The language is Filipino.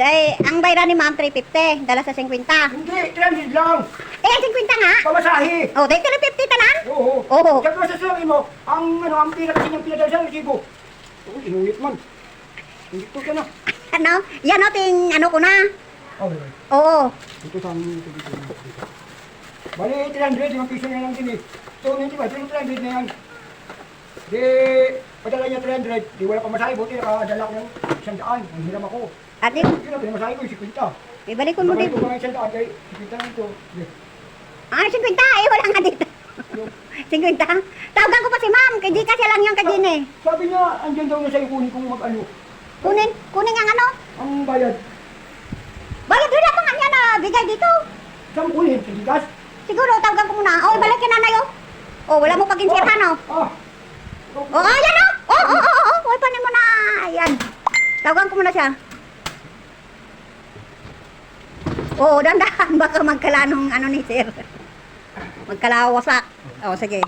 Ang bayran ni ma'am 350, dala sa 50. Hindi, 300 lang. Eh, 50 nga. Pamasahe. Oh, dahil 350 tanan. Oo. Oo. Diyan mo sa sabi mo, ang pila kasi niyang pinadala sa resibo. Oo, inuwit man. Hindi ko siya na. Ano? Yan o, ano ko na. Okay. Oo. Ito sa amin ito dito. Bali, 300, 5 piso na lang din eh. So, hindi ba, 300 na yan. Di, padala niya 300, di wala pa masahe, buti nakadala ko ng 100. Ang hiram ako. At Yun ang pinamasahe ko, 50. ibalik ko mo Babalik din. ko mga 100, kaya 50 lang ito. Di. Ah, 50. Eh, wala nga dito. 50. Tawagan ko pa si ma'am. Kay di kasi lang yung kajin eh. Sabi niya, andyan daw na sa'yo kunin kung mag-ano. Kunin ang ano. Ang bayad. Bayad doon ako nga niya na bigay dito. Saan mo kunin? Sa ligas? Siguro, tawagan ko muna. Oh, balik kay nanay oh. Oh, wala mo pag-insirhan oh. Ah! Oh, ayan oh. Oh. Huwag panin mo na. Ayan. Tawagan ko muna siya. Oh, dandahan. Baka magkalanong ano ni sir. Magkalawasak. Oh, sige.